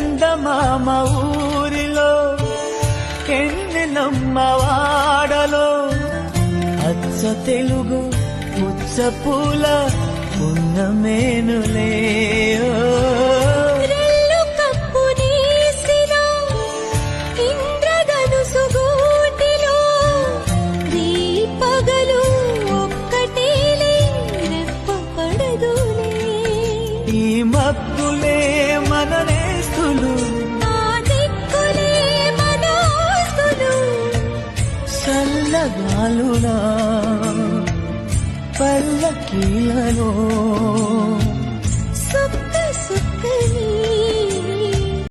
చందమామ ఊరిలో ఎన్నెలమ్మ వాడలో అచ్చ తెలుగు ముచ్చ పూల పున్నమేనులే ఈ మబ్బులే మన నేస్తులు చల్లగాలులా పల్లకీలలో